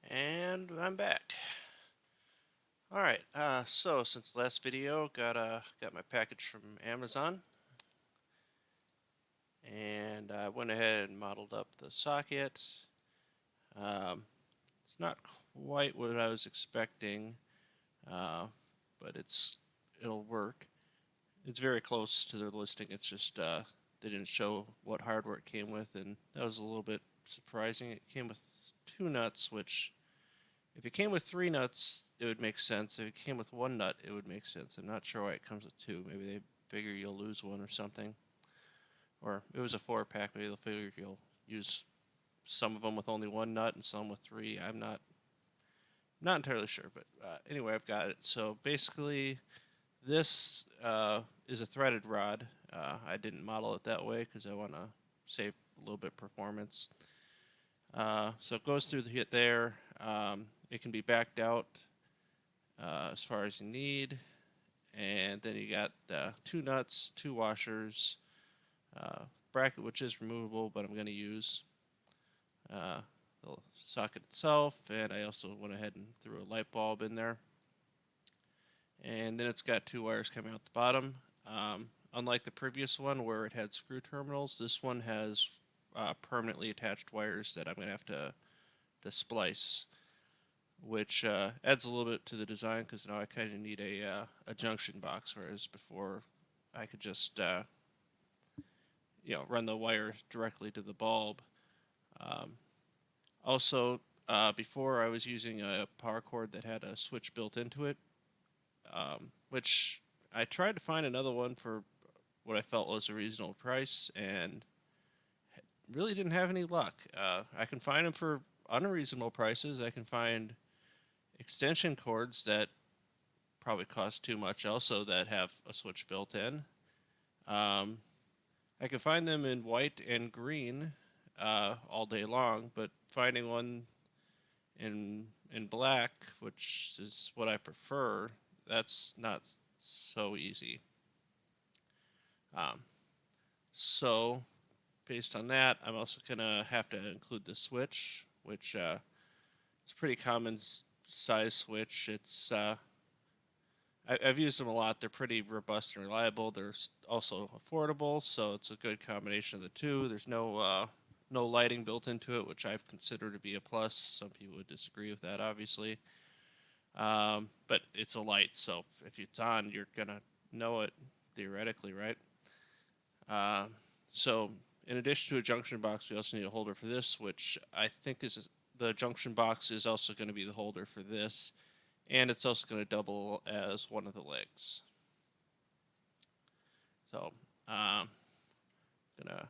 And I'm back. All right. So since the last video, got my package from Amazon, and I went ahead and modeled up the socket. Um, it's not quite what I was expecting, uh, but it'll work. It's very close to their listing. It's just they didn't show what hardware it came with, and that was a little bit surprising. It came with two nuts, which if it came with three nuts, it would make sense. If it came with one nut, it would make sense. I'm not sure why it comes with two. Maybe they figure you'll lose one or something. Or it was a 4-pack. Maybe they'll figure you'll use some of them with only one nut and some with three. I'm not entirely sure, but anyway, I've got it. So basically, this is a threaded rod. I didn't model it that way because I want to save a little bit performance. So it goes through there. It can be backed out as far as you need, and then you got two nuts, two washers, bracket which is removable, but I'm going to use uh, the socket itself, and I also went ahead and threw a light bulb in there, and then it's got two wires coming out the bottom. Unlike the previous one where it had screw terminals, this one has permanently attached wires that I'm going to have to splice, which adds a little bit to the design because now I kind of need a junction box, whereas before I could just run the wire directly to the bulb. Um, Also, before I was using a power cord that had a switch built into it, which I tried to find another one for what I felt was a reasonable price, and really didn't have any luck. I can find them for unreasonable prices. I can find extension cords that probably cost too much also that have a switch built in. Um, I can find them in white and green all day long, but finding one in black, which is what I prefer, that's not so easy. Um, so based on that, I'm also gonna have to include the switch, which it's a pretty common size switch. I've used them a lot. They're pretty robust and reliable. They're also affordable, so it's a good combination of the two. There's no lighting built into it, which I've considered to be a plus. Some people would disagree with that, obviously. But it's a light, so if it's on, you're gonna know it theoretically, right? Uh, so in addition to a junction box, we also need a holder for this, which I think is the junction box is also going to be the holder for this, and it's also going to double as one of the legs. So I'm gonna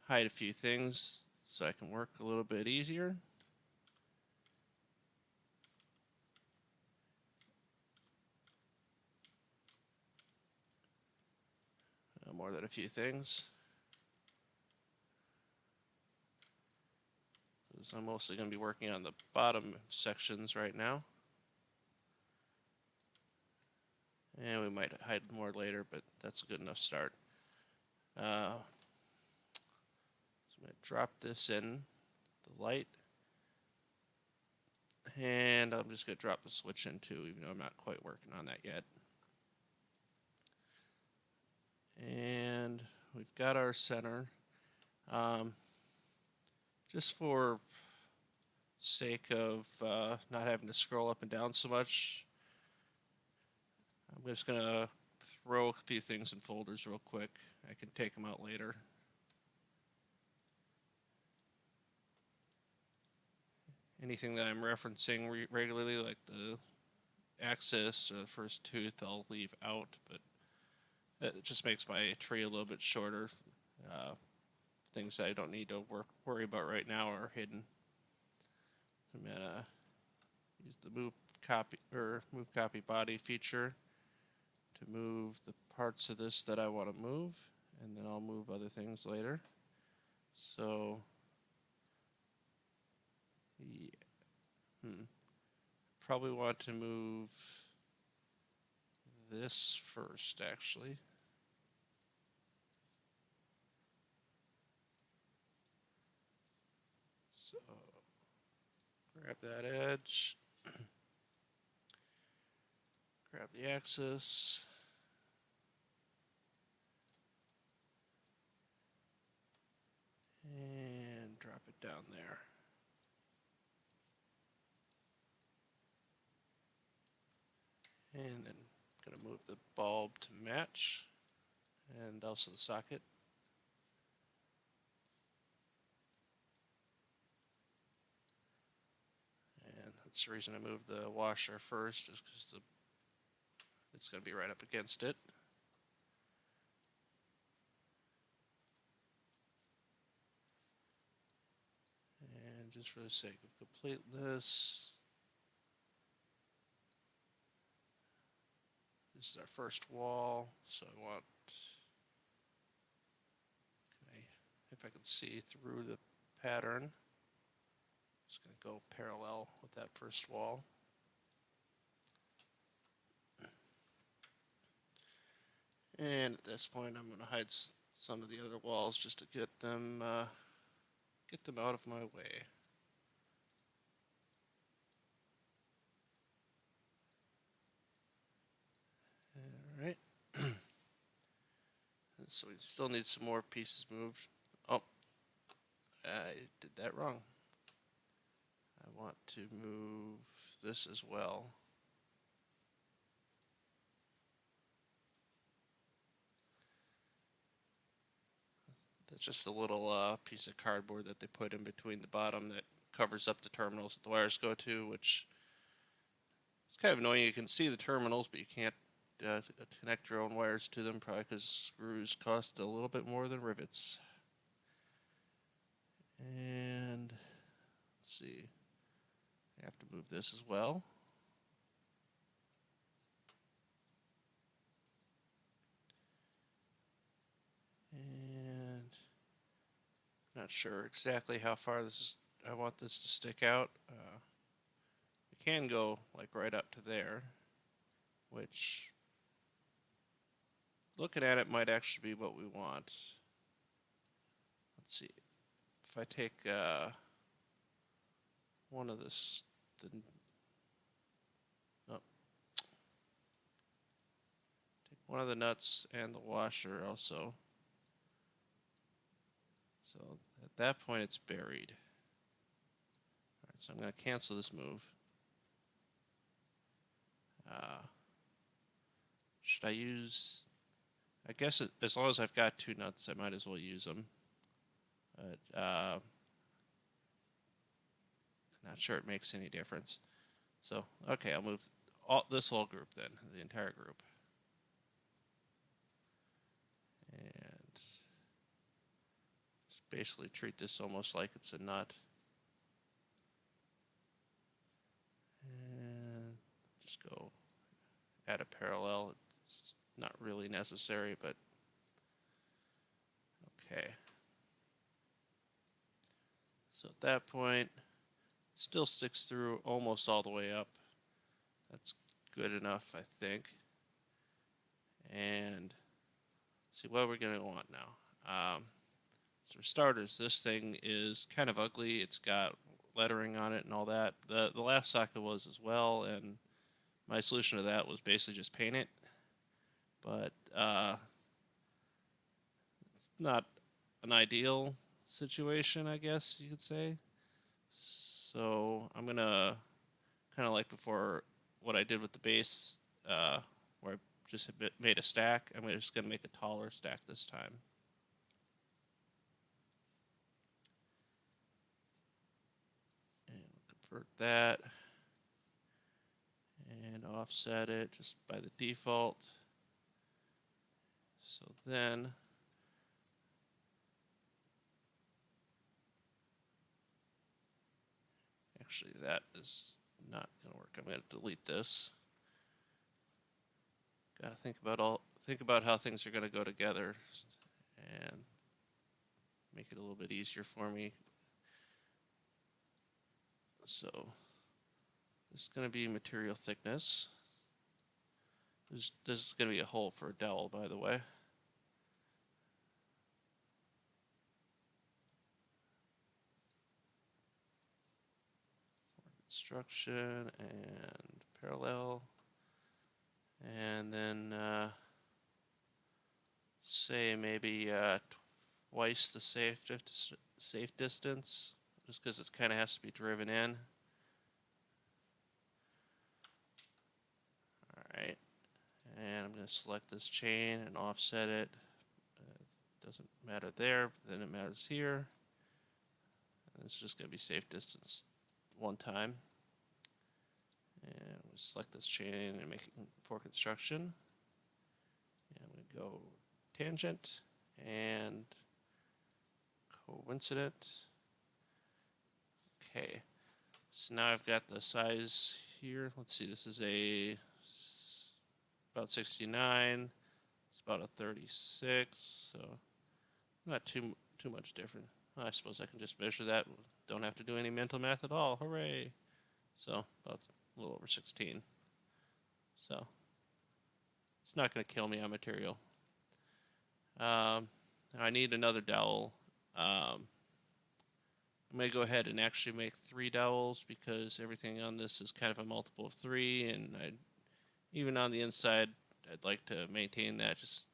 hide a few things so I can work a little bit easier. More than a few things. Because I'm mostly going to be working on the bottom sections right now. And we might hide more later, but that's a good enough start. So I'm going to drop this in the light. And I'm just going to drop the switch in too, even though I'm not quite working on that yet. And we've got our center. Just for sake of not having to scroll up and down so much, I'm just going to throw a few things in folders real quick. I can take them out later. Anything that I'm referencing regularly, like the axis or the first tooth, I'll leave out, but it just makes my tree a little bit shorter. Things that I don't need to worry about right now are hidden. I'm gonna use the move copy body feature to move the parts of this that I want to move, and then I'll move other things later. So yeah. Probably want to move this first, actually. So grab that edge, grab the axis, and drop it down there. And then I'm going to move the bulb to match, and also the socket. And that's the reason I moved the washer first, is because it's going to be right up against it. And just for the sake of completeness, this is our first wall, so I want, if I can see through the pattern, it's going to go parallel with that first wall. And at this point, I'm going to hide some of the other walls just to get them out of my way. All right. So we still need some more pieces moved. Oh, I did that wrong. I want to move this as well. That's just a little piece of cardboard that they put in between the bottom that covers up the terminals that the wires go to, which is kind of annoying. You can see the terminals, but you can't connect your own wires to them, probably because screws cost a little bit more than rivets. And let's see, I have to move this as well. And not sure exactly how far I want this to stick out. We can go like right up to there, which, looking at it, might actually be what we want. Let's see. If I take one of this, take one of the nuts and the washer also. So at that point, it's buried. All right, so I'm going to cancel this move. Should I use? I guess as long as I've got two nuts, I might as well use them. But not sure it makes any difference. So okay, I'll move this whole group then, the entire group. And just basically treat this almost like it's a nut. And just go add a parallel. It's not really necessary, but okay. So at that point, it still sticks through almost all the way up. That's good enough, I think. And see what we're going to want now. So for starters, this thing is kind of ugly. It's got lettering on it and all that. The last socket was as well, and my solution to that was basically just paint it. But it's not an ideal situation, I guess you could say. So I'm gonna, kind of like before what I did with the base, where I just made a stack. I'm just gonna make a taller stack this time. And convert that and offset it just by the default. So then actually that is not going to work. I'm going to delete this. Got to think about how things are going to go together and make it a little bit easier for me. So this is going to be material thickness. This is going to be a hole for a dowel, by the way. construction and parallel, and then say maybe twice the safe distance, just because it kind of has to be driven in. All right, and I'm going to select this chain and offset it. Doesn't matter there, but then it matters here. And it's just going to be safe distance one time. And we'll select this chain and make it for construction. And we go tangent and coincident. Okay, so now I've got the size here. Let's see, this is about 69. It's about a 36, so not too much different. I suppose I can just measure that. Don't have to do any mental math at all. Hooray! So about a little over 16. So it's not going to kill me on material. I need another dowel. I'm going to go ahead and actually make 3 dowels because everything on this is kind of a multiple of 3, and even on the inside, I'd like to maintain that. Just,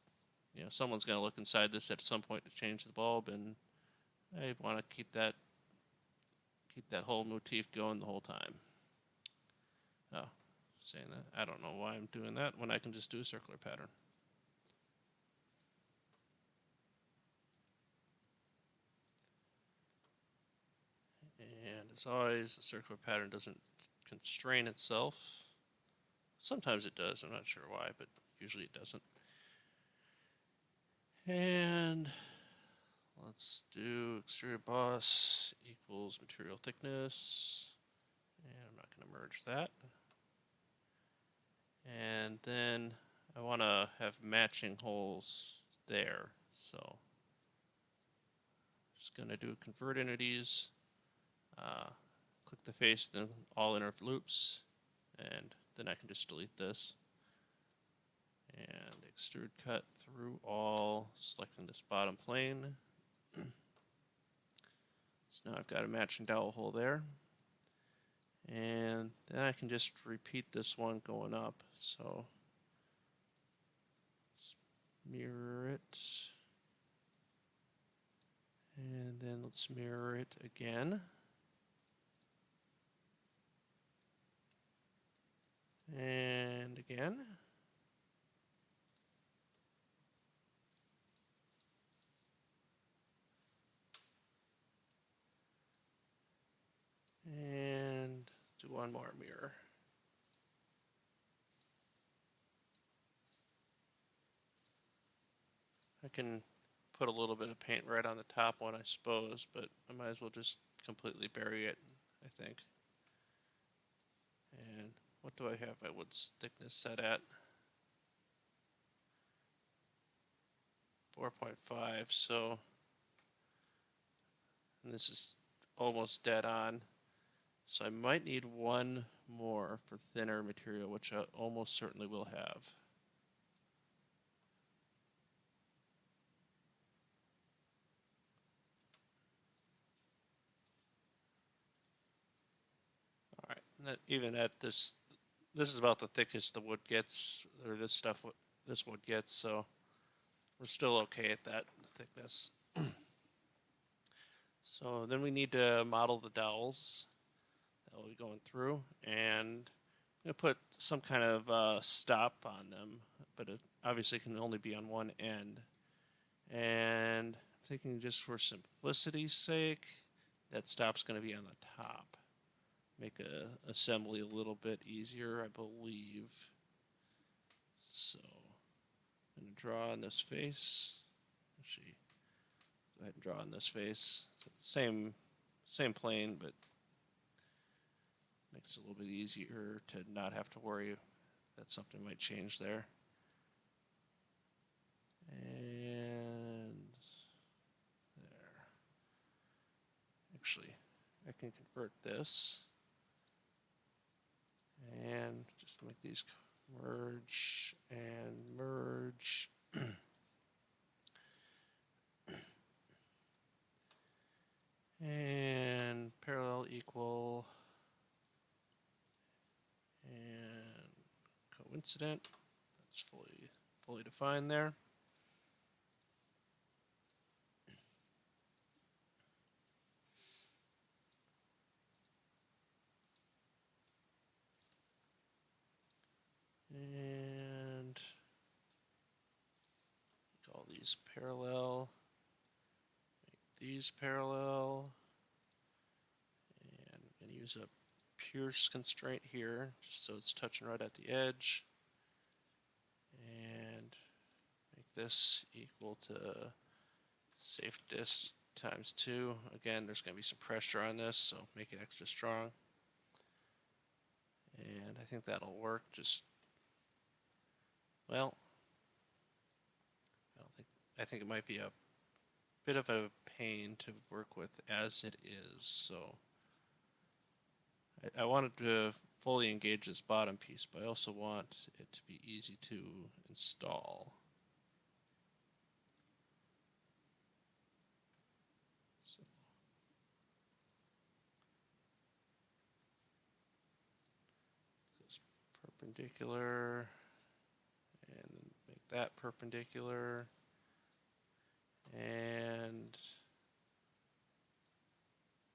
someone's going to look inside this at some point to change the bulb, and I want to keep that whole motif going the whole time. Oh, saying that, I don't know why I'm doing that when I can just do a circular pattern. And as always, the circular pattern doesn't constrain itself. Sometimes it does, I'm not sure why, but usually it doesn't. And let's do extrude boss equals material thickness. And I'm not going to merge that. And then I want to have matching holes there. So just going to do convert entities. Click the face, then all inner loops, and then I can just delete this. And extrude cut through all, selecting this bottom plane. So now I've got a matching dowel hole there. And then I can just repeat this one going up. So let's mirror it. And then let's mirror it again. And again. And do one more mirror. I can put a little bit of paint right on the top one, I suppose, but I might as well just completely bury it, I think. And what do I have my wood thickness set at? 4.5, so, and this is almost dead on. So I might need one more for thinner material, which I almost certainly will have. All right, and even at this is about the thickest the wood gets, or this wood gets, so we're still okay at that thickness. So then we need to model the dowels that will be going through, and I'm going to put some kind of stop on them, but it obviously can only be on one end. And I'm thinking just for simplicity's sake, that stop's going to be on the top. Make a assembly a little bit easier, I believe. So I'm going to draw on this face. Actually, go ahead and draw on this face. So same plane, but makes it a little bit easier to not have to worry that something might change there. And there. Actually, I can convert this and just make these merge and merge. And parallel equal coincident. That's fully defined there. And make all these parallel. Make these parallel. And I'm going to use a pierce constraint here, just so it's touching right at the edge. And make this equal to safe disk times 2. Again, there's going to be some pressure on this, so make it extra strong. And I think that'll work. Well, I think it might be a bit of a pain to work with as it is. So I wanted to fully engage this bottom piece, but I also want it to be easy to install. Perpendicular, and then make that perpendicular, and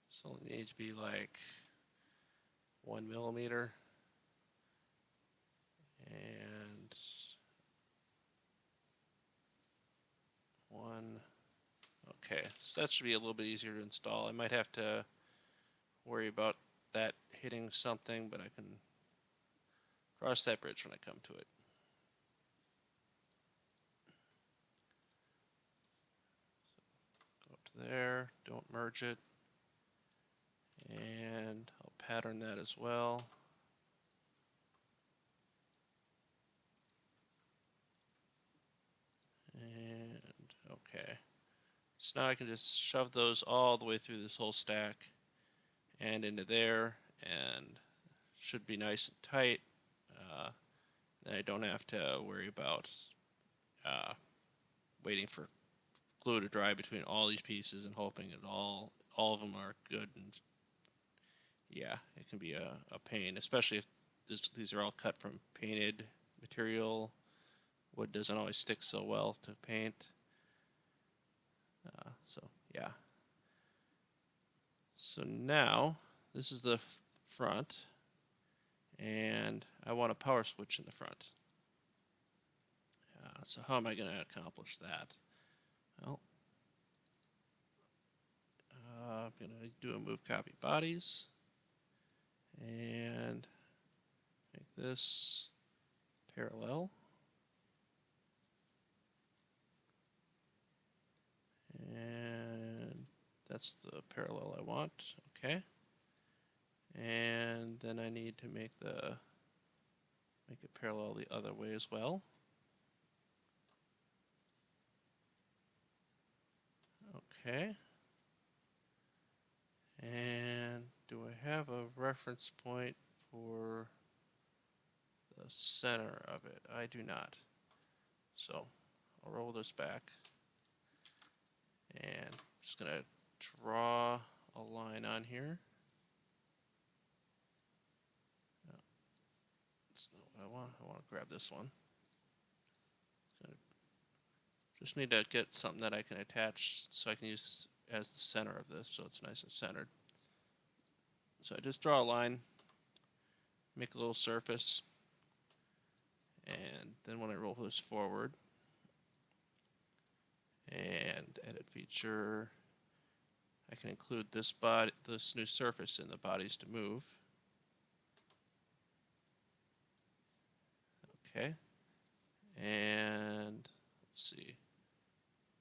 this only needs to be like 1 millimeter, and 1. Okay, so that should be a little bit easier to install. I might have to worry about that hitting something, but I can cross that bridge when I come to it. Go up to there, don't merge it, and I'll pattern that as well. And okay, so now I can just shove those all the way through this whole stack and into there, and should be nice and tight. Then I don't have to worry about waiting for glue to dry between all these pieces and hoping that all of them are good. And yeah, it can be a pain, especially if these are all cut from painted material. Wood doesn't always stick so well to paint. So yeah. So now this is the front, and I want a power switch in the front. So how am I going to accomplish that? Well, I'm going to do a move copy bodies and make this parallel. And that's the parallel I want. Okay. And then I need to make it parallel the other way as well. Okay. And do I have a reference point for the center of it? I do not. So I'll roll this back. And I'm just going to draw a line on here. That's not what I want. I want to grab this one. Just need to get something that I can attach so I can use as the center of this, so it's nice and centered. So I just draw a line, make a little surface, and then when I roll this forward and edit feature, I can include this new surface in the bodies to move. Okay, and let's see,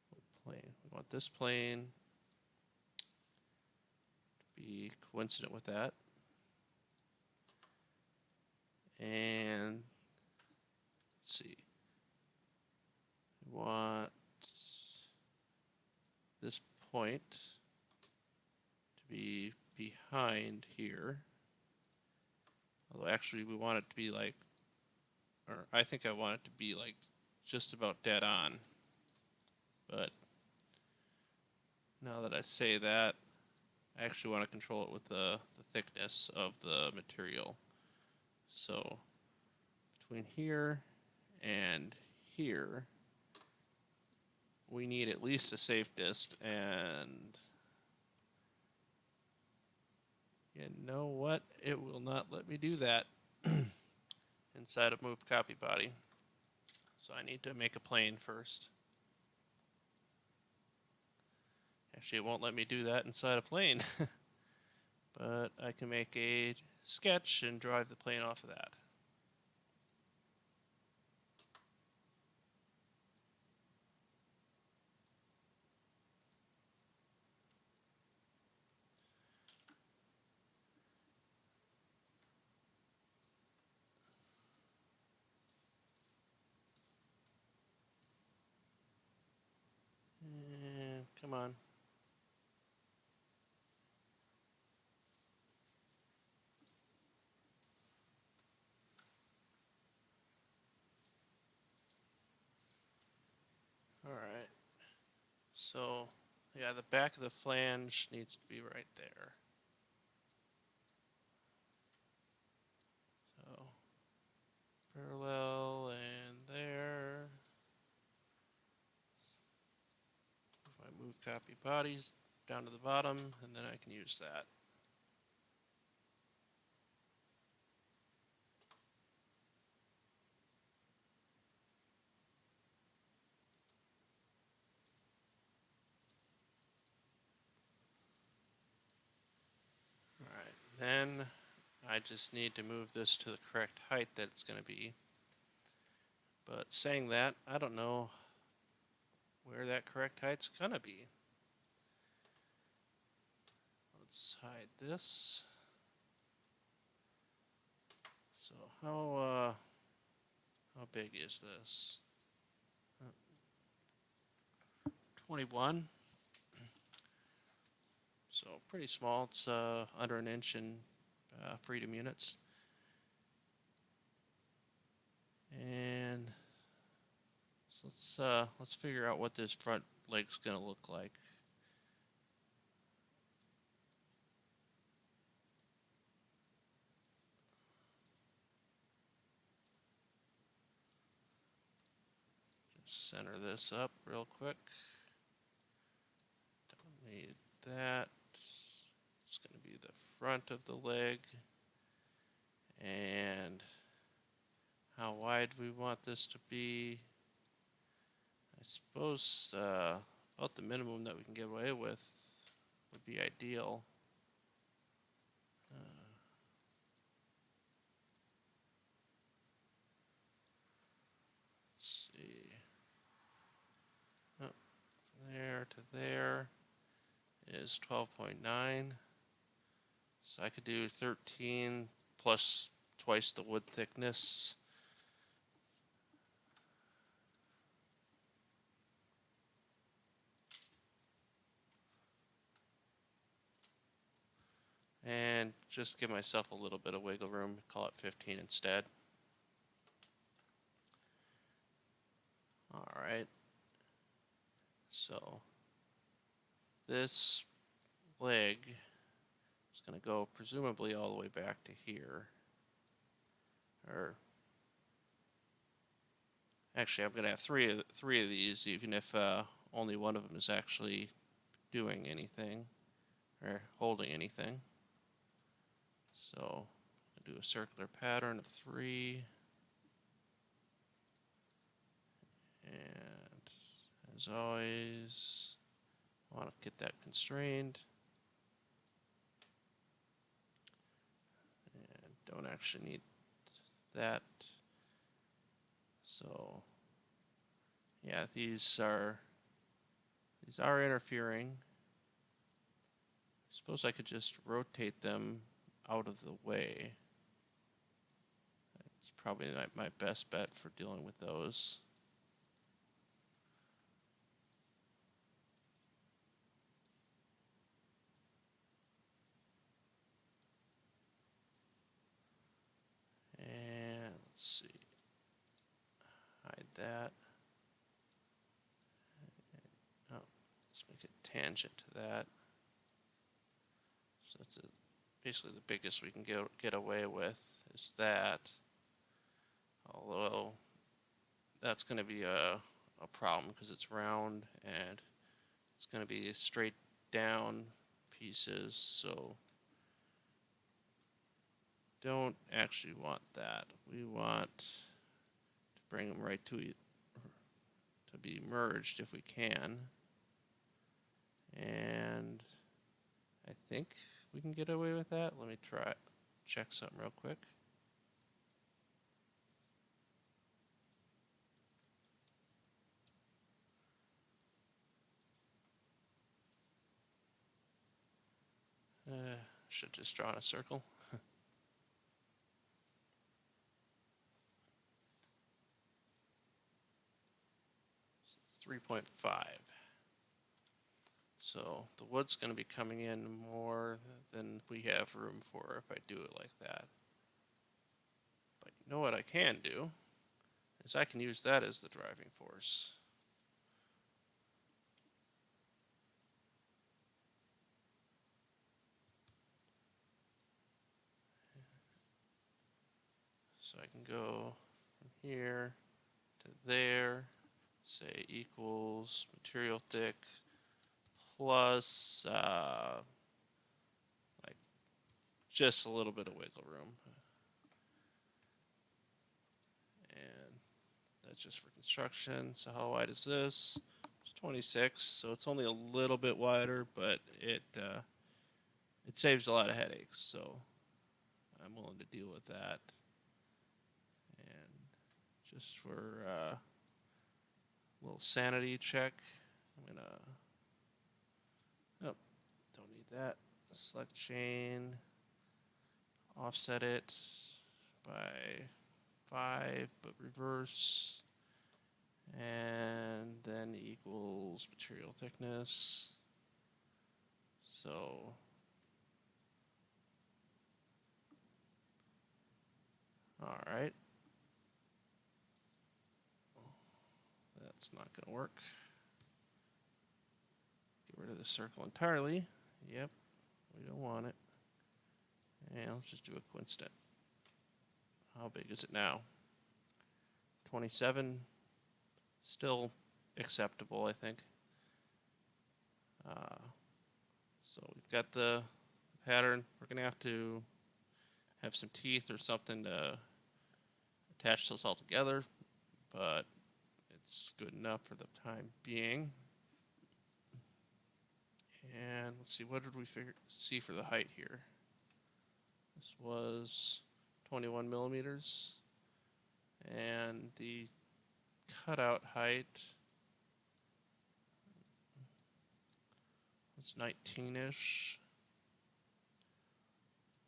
what plane? We want this plane to be coincident with that. And let's see, we want this point to be behind here. Although actually we want it to be like, or I think I want it to be like just about dead on. But now that I say that, I actually want to control it with the thickness of the material. So between here and here, we need at least a safe dist, and you know what? It will not let me do that inside of move copy body. So I need to make a plane first. Actually, it won't let me do that inside a plane. But I can make a sketch and drive the plane off of that. And come on. Alright. So, yeah, the back of the flange needs to be right there. So, parallel and there. If I move copy bodies down to the bottom, and then I can use that. Alright, then I just need to move this to the correct height that it's going to be. But saying that, I don't know where that correct height's going to be. Let's hide this. So how big is this? 21. So pretty small. It's under an inch in freedom units. And so let's figure out what this front leg's going to look like. Just center this up real quick. Don't need that. It's going to be the front of the leg. And how wide we want this to be. I suppose about the minimum that we can get away with would be ideal. Let's see. Oh, from there to there is 12.9. So I could do 13 plus twice the wood thickness. And just give myself a little bit of wiggle room, call it 15 instead. Alright. So this leg is going to go presumably all the way back to here. Or actually, I'm going to have three of these, even if only one of them is actually doing anything or holding anything. So I'll do a circular pattern of 3. And as always, I want to get that constrained. And don't actually need that. So yeah, these are interfering. I suppose I could just rotate them out of the way. It's probably my best bet for dealing with those. And let's see. Hide that. Oh, let's make a tangent to that. So that's basically the biggest we can get away with is that. Although that's going to be a problem because it's round and it's going to be straight down pieces, so don't actually want that. We want to bring them right to be merged if we can. And I think we can get away with that. Let me check something real quick. Should just draw in a circle. It's 3.5. So the wood's going to be coming in more than we have room for if I do it like that. But you know what I can do is I can use that as the driving force. So I can go from here to there, say equals material thick plus like just a little bit of wiggle room. And that's just for construction. So how wide is this? It's 26, so it's only a little bit wider, but it saves a lot of headaches, so I'm willing to deal with that. And just for a little sanity check, I'm gonna, oh, don't need that. Select chain, offset it by 5, but reverse, and then equals material thickness. So all right, that's not going to work. Get rid of the circle entirely. Yep, we don't want it. And let's just do a coincident. How big is it now? 27. Still acceptable, I think. So we've got the pattern. We're going to have some teeth or something to attach those all together, but it's good enough for the time being. And let's see, what did we see for the height here? This was 21 millimeters, and the cutout height was 19-ish.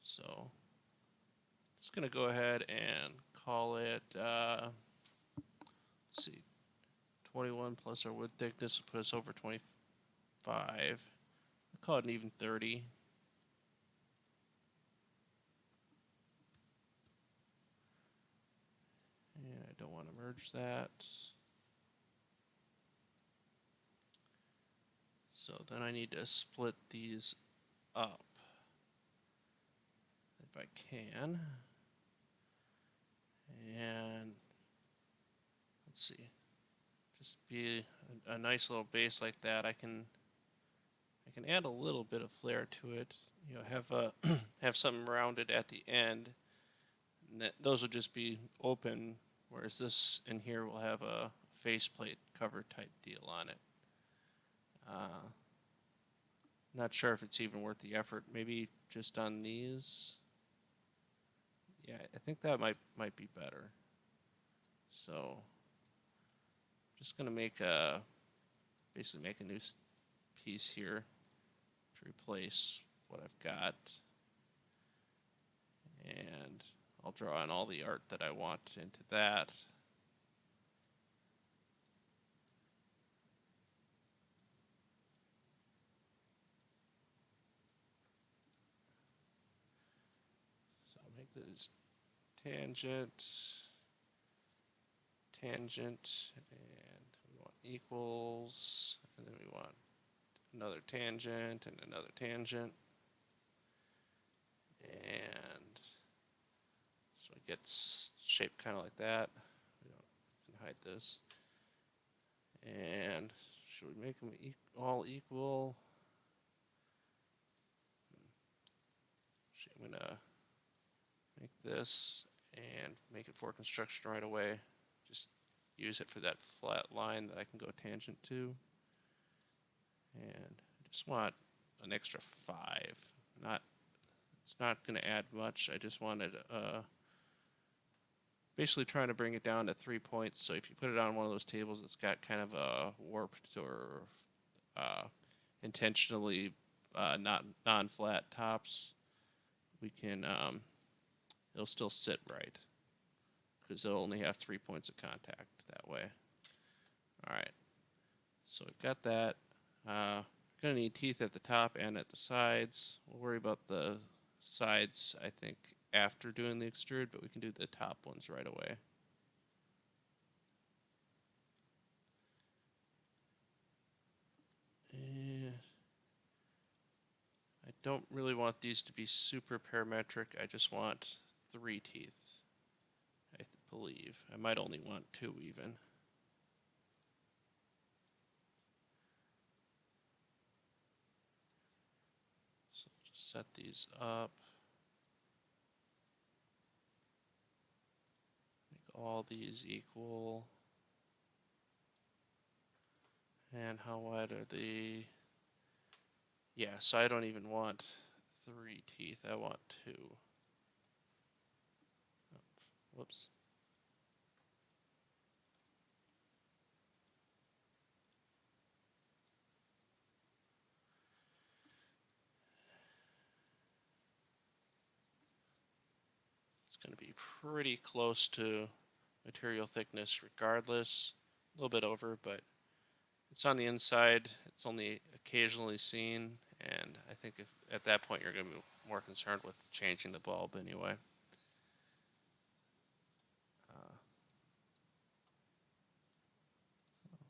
So just going to go ahead and call it, let's see, 21 plus our wood thickness will put us over 25. I'll call it an even 30. And I don't want to merge that. So then I need to split these up if I can. And let's see, just be a nice little base like that. I can add a little bit of flair to it. You know, have something rounded at the end. And those will just be open, whereas this in here will have a faceplate cover type deal on it. Not sure if it's even worth the effort. Maybe just on these. Yeah, I think that might be better. So, I'm just gonna basically make a new piece here to replace what I've got, and I'll draw in all the art that I want into that. So I'll make this tangent, and we want equals, and then we want another tangent and another tangent. And so it gets shaped kind of like that. We can hide this. And should we make them all equal? I'm gonna make this and make it for construction right away. Just use it for that flat line that I can go tangent to. And I just want an extra 5. It's not going to add much. I just wanted basically trying to bring it down to 3 points. So if you put it on one of those tables that's got kind of a warped or intentionally not non-flat tops, we can it'll still sit right because it'll only have 3 points of contact that way. All right, so we've got that. Gonna need teeth at the top and at the sides. We'll worry about the sides, I think, after doing the extrude, but we can do the top ones right away. And I don't really want these to be super parametric. I just want 3 teeth, I believe. I might only want 2 even. So just set these up. Make all these equal. And how wide are the... Yeah, so I don't even want 3 teeth. I want 2. Oh, whoops. It's going to be pretty close to material thickness regardless. A little bit over, but it's on the inside. It's only occasionally seen, and I think if at that point you're going to be more concerned with changing the bulb anyway.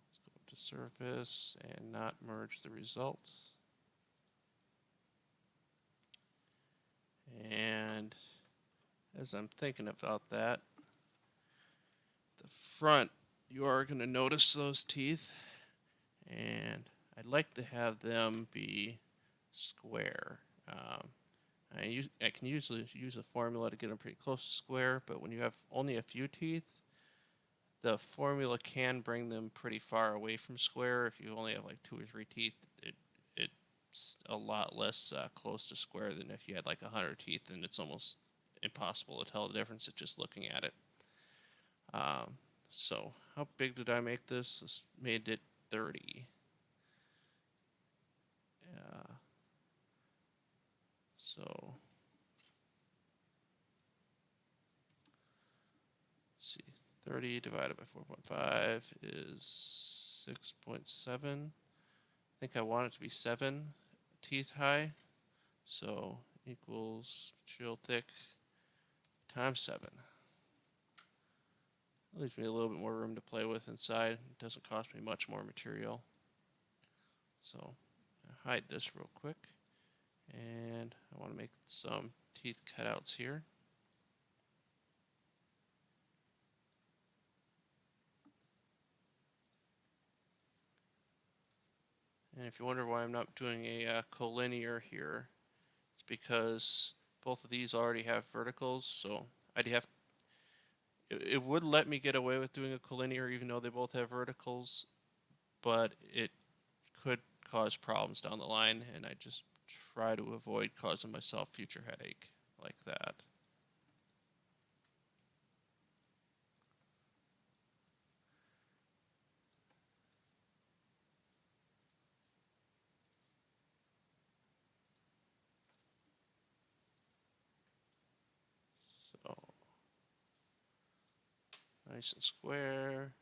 Let's go to surface and not merge the results. And as I'm thinking about that, the front, you are going to notice those teeth, and I'd like to have them be square. I can usually use a formula to get them pretty close to square, but when you have only a few teeth, the formula can bring them pretty far away from square. If you only have like 2 or 3 teeth, it's a lot less close to square than if you had like 100 teeth, and it's almost impossible to tell the difference just looking at it. So how big did I make this? This made it 30. So let's see, 30 divided by 4.5 is 6.7. I think I want it to be 7 teeth high. So equals material thick times 7. That leaves me a little bit more room to play with inside. It doesn't cost me much more material. So I'll hide this real quick. And I want to make some teeth cutouts here. And if you wonder why I'm not doing a collinear here, it's because both of these already have verticals, so it would let me get away with doing a collinear even though they both have verticals, but it could cause problems down the line, and I just try to avoid causing myself future headache like that. So nice and square.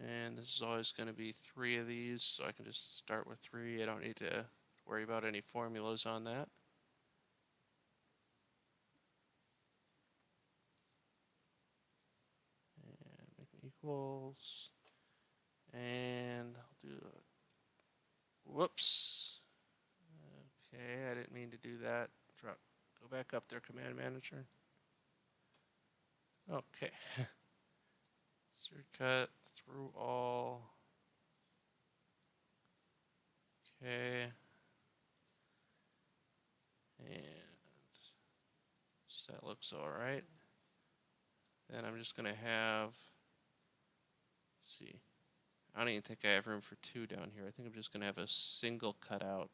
And this is always going to be 3 of these, so I can just start with 3. I don't need to worry about any formulas on that. And make them equals. And I'll do whoops. Okay, I didn't mean to do that. Go back up there, Command Manager. Okay. Insert cut through all. Okay. And so that looks all right. Then I'm just gonna have, let's see, I don't even think I have room for two down here. I think I'm just gonna have a single cutout.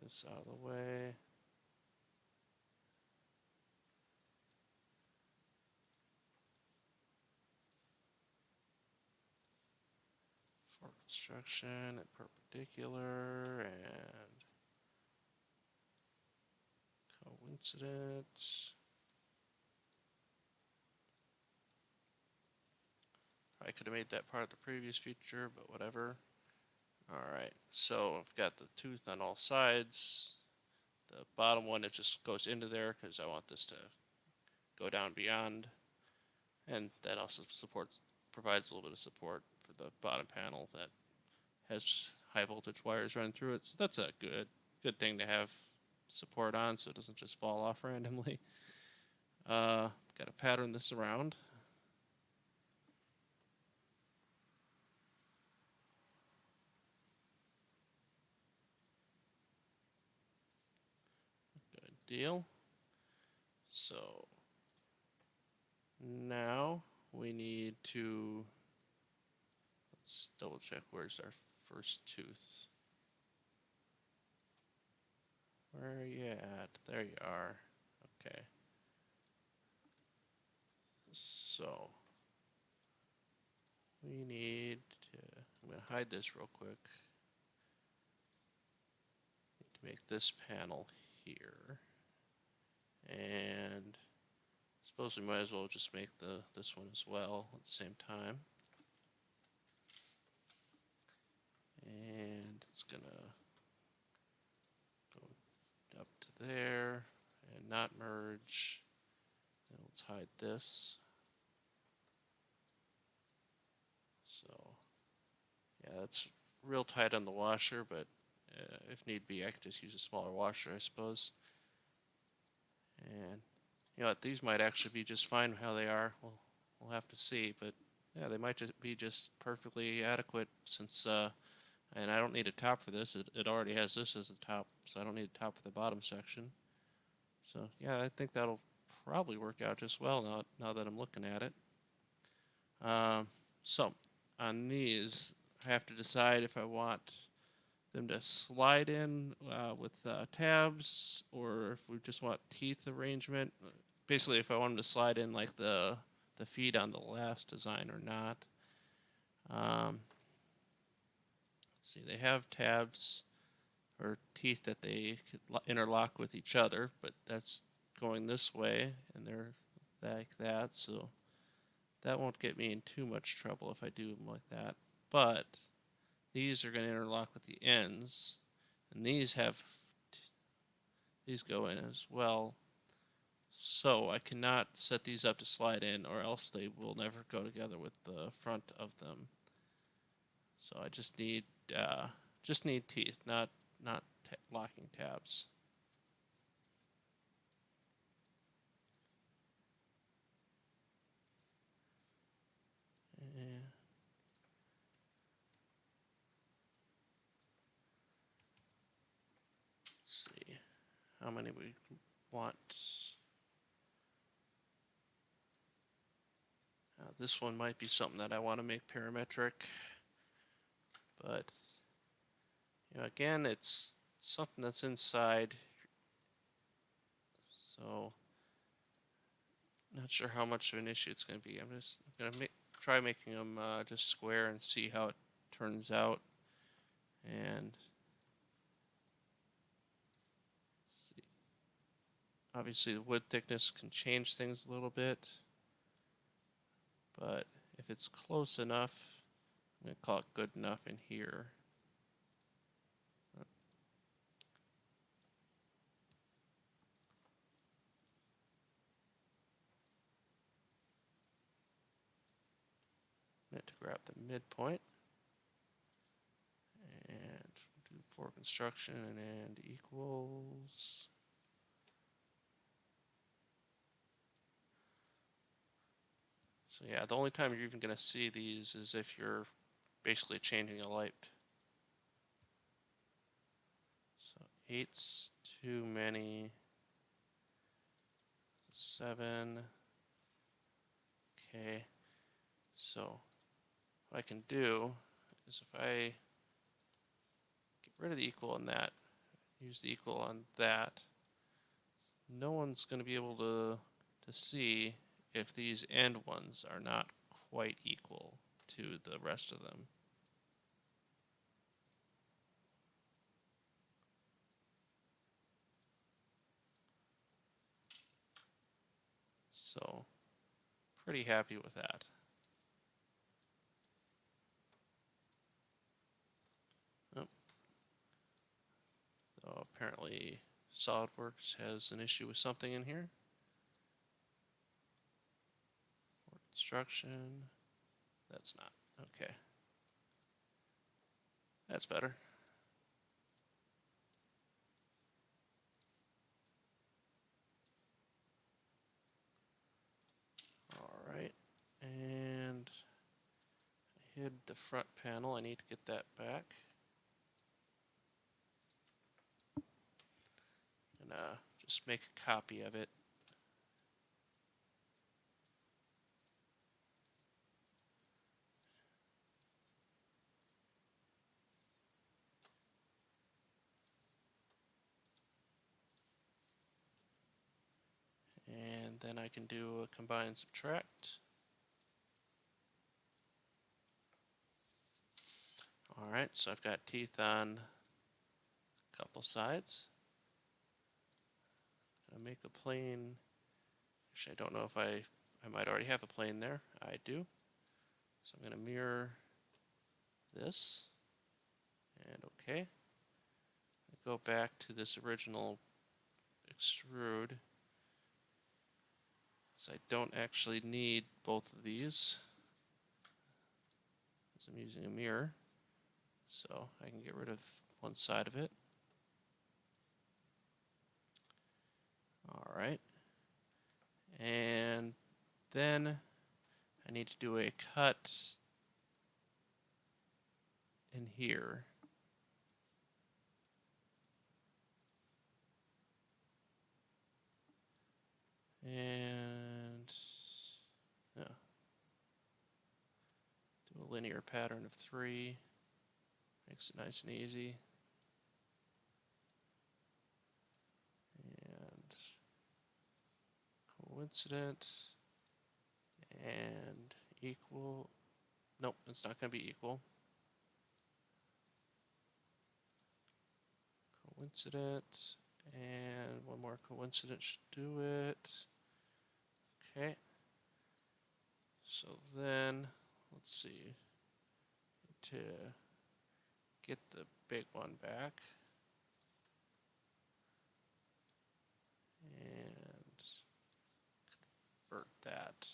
This out of the way. For construction and perpendicular and coincidence. I could have made that part of the previous feature, but whatever. Alright, so I've got the tooth on all sides. The bottom one, it just goes into there because I want this to go down beyond. And that also provides a little bit of support for the bottom panel that has high voltage wires running through it. So that's a good thing to have support on so it doesn't just fall off randomly. Got to pattern this around. Good deal. So now we need to, let's double check where's our first tooth. Where are you at? There you are. Okay. So we need to, I'm going to hide this real quick. Need to make this panel here. And I suppose we might as well just make this one as well at the same time. And it's gonna go up to there and not merge. And let's hide this. So yeah, that's real tight on the washer, but if need be, I could just use a smaller washer, I suppose. And you know what, these might actually be just fine how they are. We'll have to see, but yeah, they might just be perfectly adequate since, and I don't need a top for this. It already has this as the top, so I don't need a top for the bottom section. So yeah, I think that'll probably work out just well now that I'm looking at it. So on these, I have to decide if I want them to slide in with tabs, or if we just want teeth arrangement. Basically, if I want them to slide in like the feet on the last design or not. Let's see, they have tabs or teeth that they could interlock with each other, but that's going this way, and they're like that, so that won't get me in too much trouble if I do them like that. But these are going to interlock with the ends, and these go in as well. So I cannot set these up to slide in, or else they will never go together with the front of them. So I just need teeth, not locking tabs. And let's see how many we want. This one might be something that I want to make parametric, but you know, again, it's something that's inside, so not sure how much of an issue it's going to be. I'm just going to try making them just square and see how it turns out. And let's see. Obviously, the wood thickness can change things a little bit, but if it's close enough, I'm going to call it good enough in here. grab the midpoint and do for construction and equals. So yeah, the only time you're even going to see these is if you're basically changing a light. So 8's too many. 7. Okay. So what I can do is if I get rid of the equal on that, use the equal on that, no one's going to be able to see if these end ones are not quite equal to the rest of them. So pretty happy with that. Oh. So apparently SolidWorks has an issue with something in here. For construction, that's not. Okay. That's better. Alright, and I hid the front panel. I need to get that back. And just make a copy of it. And then I can do a combine and subtract. Alright, so I've got teeth on a couple sides. I'm gonna make a plane. Actually, I don't know if I might already have a plane there. I do. So I'm gonna mirror this. And okay. Go back to this original extrude. So I don't actually need both of these, because I'm using a mirror. So I can get rid of one side of it. Alright. And then I need to do a cut in here. And yeah, do a linear pattern of 3. Makes it nice and easy. And coincident and equal. Nope, it's not going to be equal. Coincident and one more coincident should do it. Okay. So then, let's see, to get the big one back. And convert that.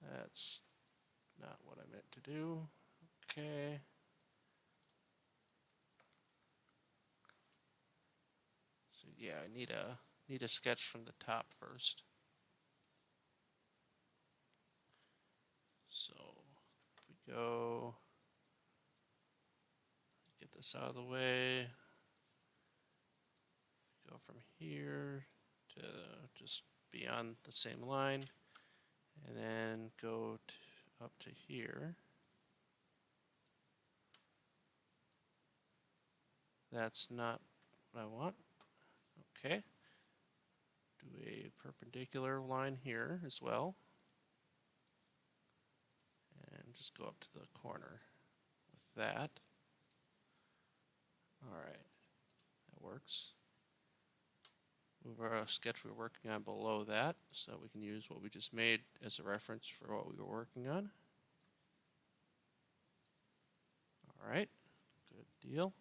That's not what I meant to do. Okay. So yeah, I need a sketch from the top first. So if we go, get this out of the way, go from here to just beyond the same line, and then go up to here. That's not what I want. Okay. Do a perpendicular line here as well. And just go up to the corner with that. Alright, that works. Move our sketch we're working on below that so we can use what we just made as a reference for what we were working on. Alright, good deal.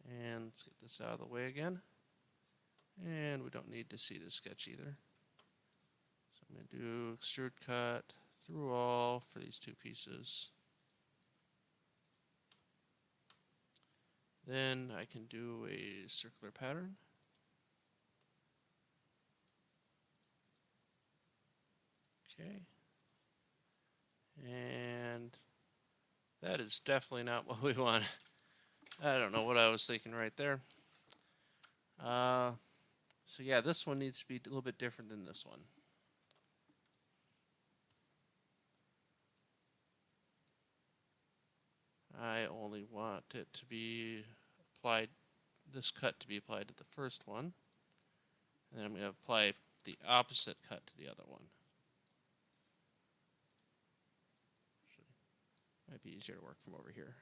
And let's get this out of the way again. And we don't need to see the sketch either. So I'm going to do extrude cut through all for these two pieces. Then I can do a circular pattern. Okay. And that is definitely not what we want. I don't know what I was thinking right there. So yeah, this one needs to be a little bit different than this one. I only want it to be applied, this cut to be applied to the first one. And then I'm going to apply the opposite cut to the other one. Might be easier to work from over here.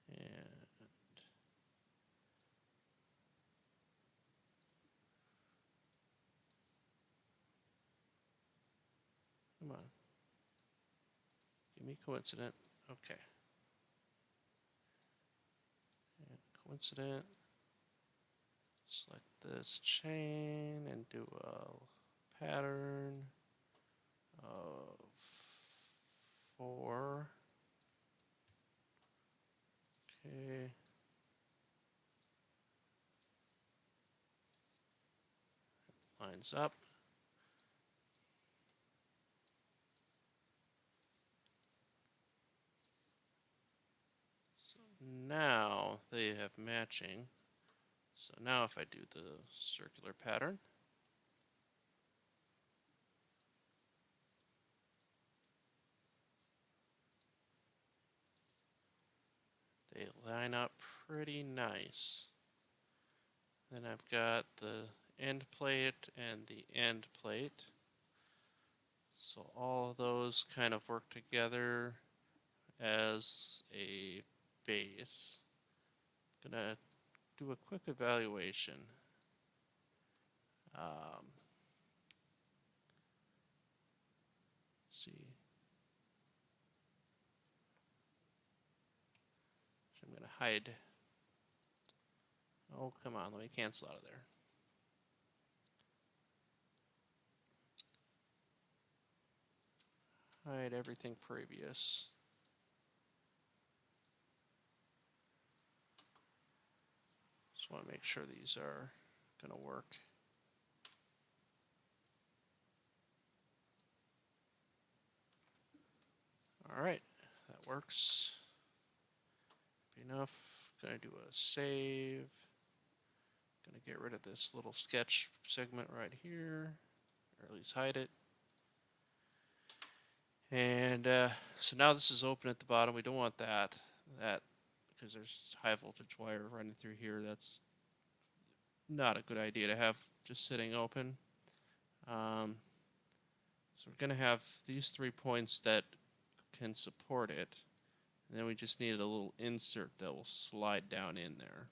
And come on. Give me coincident. Okay. And coincident. Select this chain and do a pattern of 4. Okay. Lines up. So now they have matching. So now if I do the circular pattern, they line up pretty nice. Then I've got the end plate and the end plate. So all of those kind of work together as a base. I'm gonna do a quick evaluation. Let's see. So I'm gonna hide. Oh, come on, let me cancel out of there. Hide everything previous. Just want to make sure these are going to work. All right, that works. Enough. Going to do a save. Going to get rid of this little sketch segment right here, or at least hide it. And so now this is open at the bottom. We don't want that because there's high voltage wire running through here. That's not a good idea to have just sitting open. So we're going to have these 3 points that can support it. And then we just need a little insert that will slide down in there.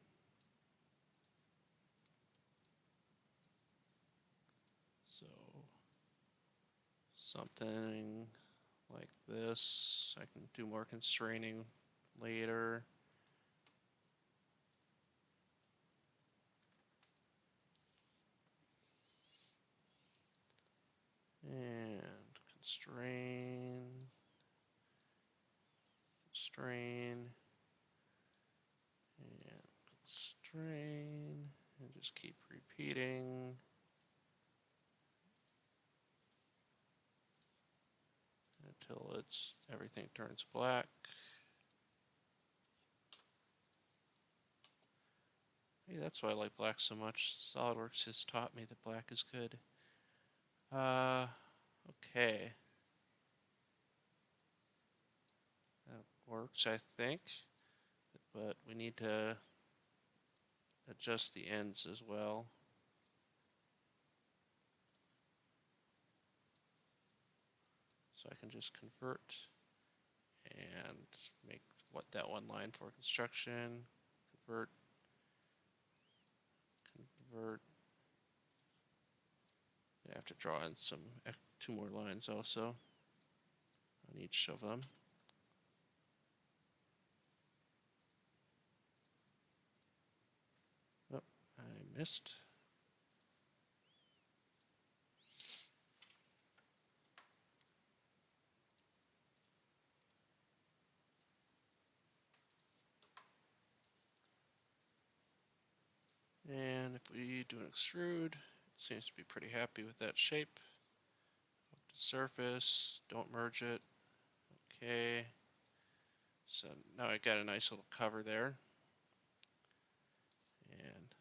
So something like this. I can do more constraining later. And constrain, and constrain, and just keep repeating. Until everything turns black. Hey, that's why I like black so much. SolidWorks has taught me that black is good. Okay. That works, I think. But we need to adjust the ends as well. So I can just convert and make that one line for construction. Convert. I have to draw in 2 more lines also on each of them. Oh, I missed. then if we do an extrude, it seems to be pretty happy with that shape. Up to surface, don't merge it. Okay. So now I got a nice little cover there. And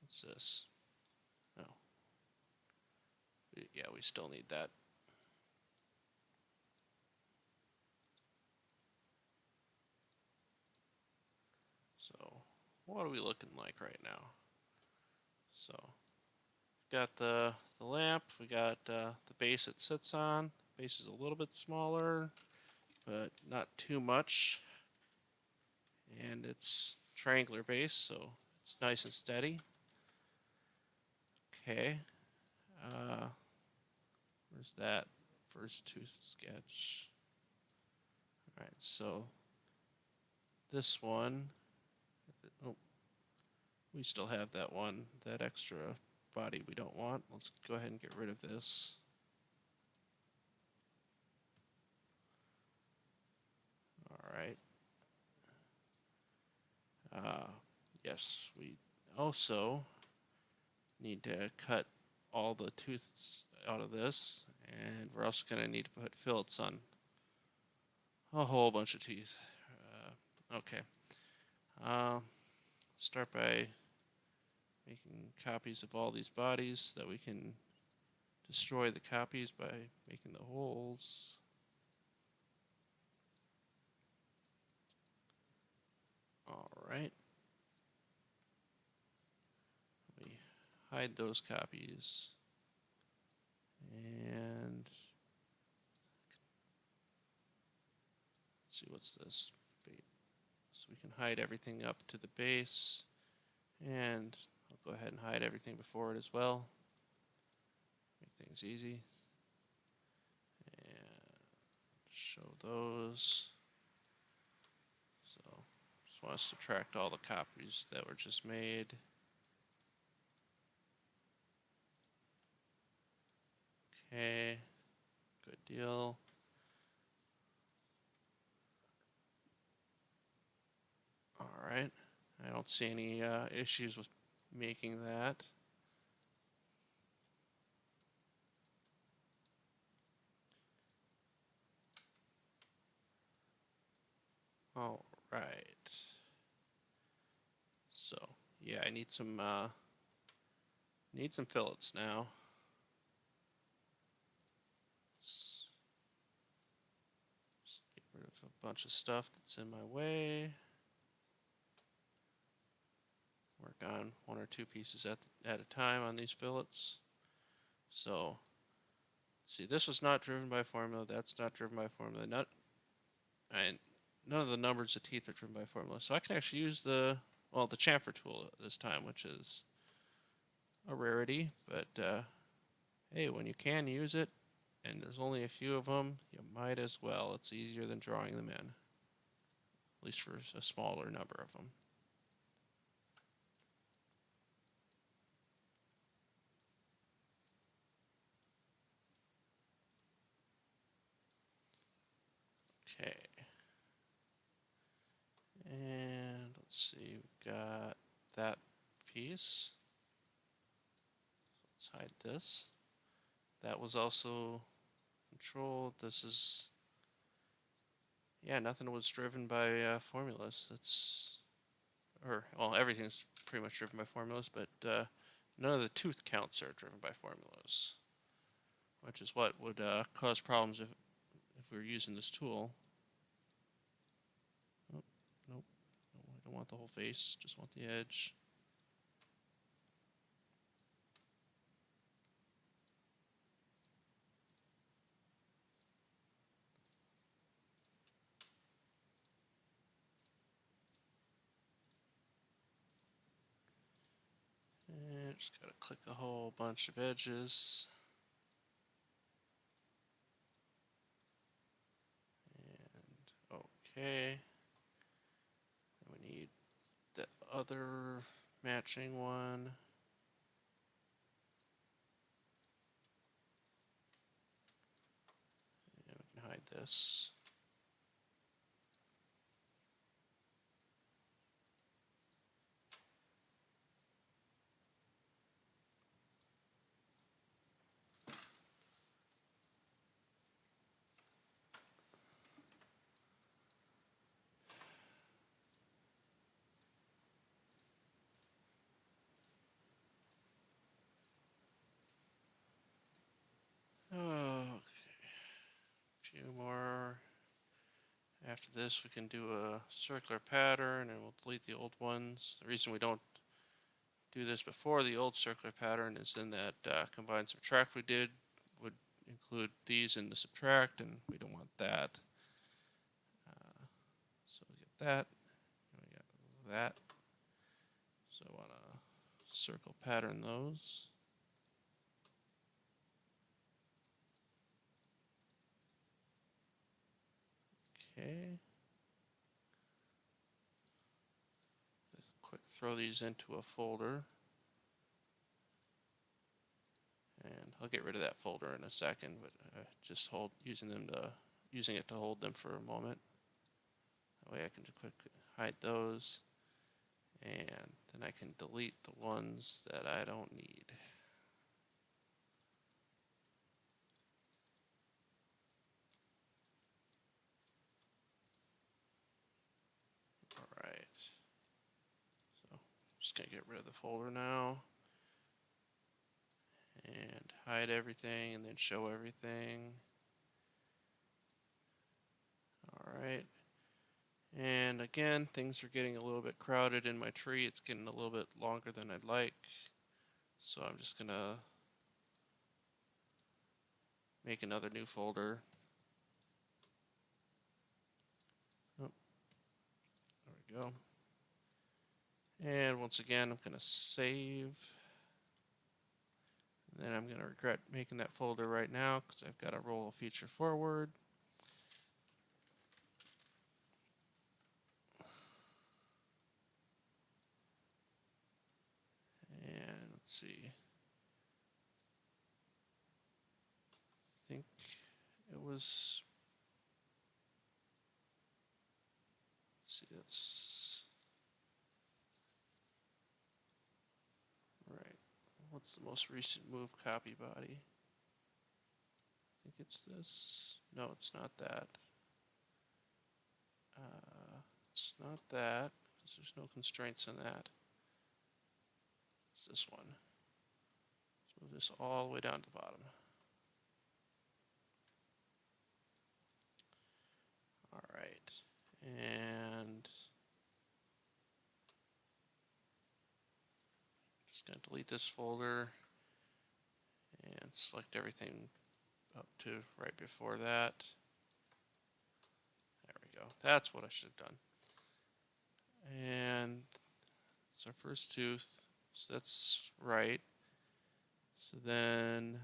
what's this? Oh. Yeah, we still need that. So what are we looking like right now? So got the lamp, we got the base it sits on. The base is a little bit smaller, but not too much. And it's triangular base, so it's nice and steady. Okay. Where's that first tooth sketch? Alright, so this one, oh, we still have that one, that extra body we don't want. Let's go ahead and get rid of this. Alright. Yes, we also need to cut all the tooths out of this, and we're also going to need to put fillets on a whole bunch of teeth. Okay. Start by making copies of all these bodies so that we can destroy the copies by making the holes. Alright. We hide those copies. And let's see, what's this? So we can hide everything up to the base. And I'll go ahead and hide everything before it as well. Make things easy. And show those. So just want to subtract all the copies that were just made. Okay, good deal. Alright, I don't see any issues with making that. Alright. So, yeah, I need some fillets now. Let's get rid of a bunch of stuff that's in my way. Work on one or two pieces at a time on these fillets. So, see, this was not driven by formula. That's not driven by formula. None of the numbers of teeth are driven by formula. So I can actually use the chamfer tool this time, which is a rarity. But hey, when you can use it, and there's only a few of them, you might as well. It's easier than drawing them in, at least for a smaller number of them. Okay. And let's see, we've got that piece. Let's hide this. That was also controlled. This is, yeah, nothing was driven by formulas. Everything's pretty much driven by formulas, but none of the tooth counts are driven by formulas, which is what would cause problems if we were using this tool. Oh, nope, no, I don't want the whole face, just want the edge. And just gotta click a whole bunch of edges. And okay. And we need the other matching one. And we can hide this. after this, we can do a circular pattern and we'll delete the old ones. The reason we don't do this before the old circular pattern is then that combine subtract we did would include these in the subtract, and we don't want that. So we get that, and we got that. So I want to circle pattern those. Okay. Let's quick throw these into a folder. And I'll get rid of that folder in a second, but just using it to hold them for a moment. That way I can just quick hide those, and then I can delete the ones that I don't need. All right. So I'm just gonna get rid of the folder now, and hide everything, and then show everything. All right. And again, things are getting a little bit crowded in my tree. It's getting a little bit longer than I'd like. So I'm just gonna make another new folder. Oh, there we go. And once again, I'm gonna save. And then I'm gonna regret making that folder right now because I've got to roll a feature forward. And let's see. I think it was. Let's see, that's right. What's the most recent move copy body? I think it's this. No, it's not that. It's not that because there's no constraints in that. It's this one. Let's move this all the way down to the bottom. All right, and just gonna delete this folder and select everything up to right before that. There we go. That's what I should have done. And it's our first tooth, so that's right. So then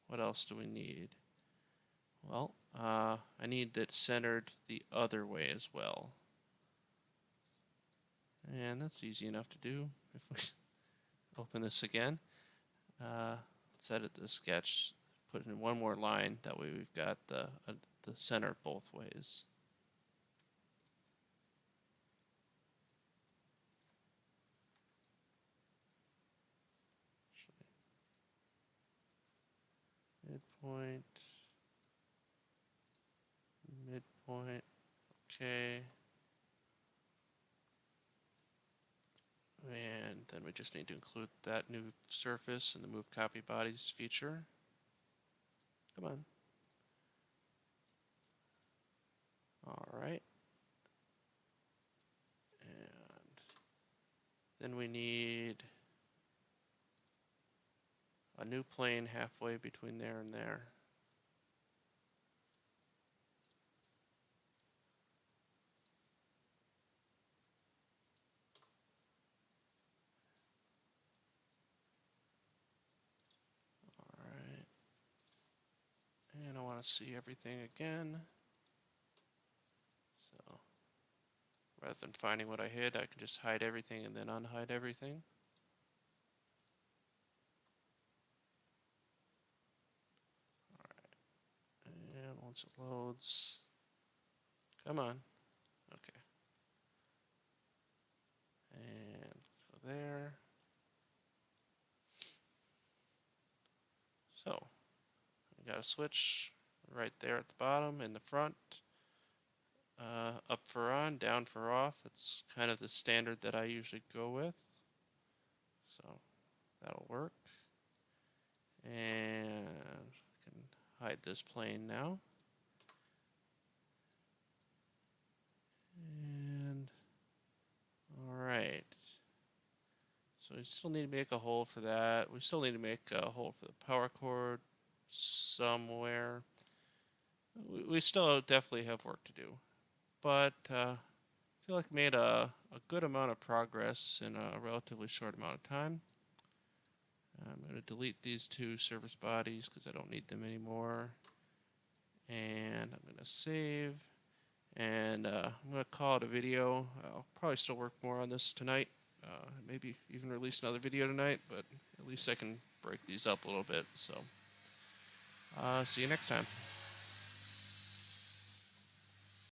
what else do we need? Well, I need that centered the other way as well. And that's easy enough to do. If we open this again, let's edit the sketch, put in one more line. That way we've got the center both ways. Midpoint, midpoint, okay. And then we just need to include that new surface in the move copy bodies feature. Come on. All right. And then we need a new plane halfway between there and there. All right. And I want to see everything again. So rather than finding what I hid, I can just hide everything and then unhide everything. And once it loads, come on. Okay. And go there. So we got a switch right there at the bottom in the front. Up for on, down for off. That's kind of the standard that I usually go with. So that'll work. And I can hide this plane now. Alright. So we still need to make a hole for that. We still need to make a hole for the power cord somewhere. We still definitely have work to do. But I feel like I made a good amount of progress in a relatively short amount of time. I'm going to delete these two service bodies because I don't need them anymore. And I'm going to save. And I'm going to call it a video. I'll probably still work more on this tonight. Maybe even release another video tonight, but at least I can break these up a little bit. So, see you next time.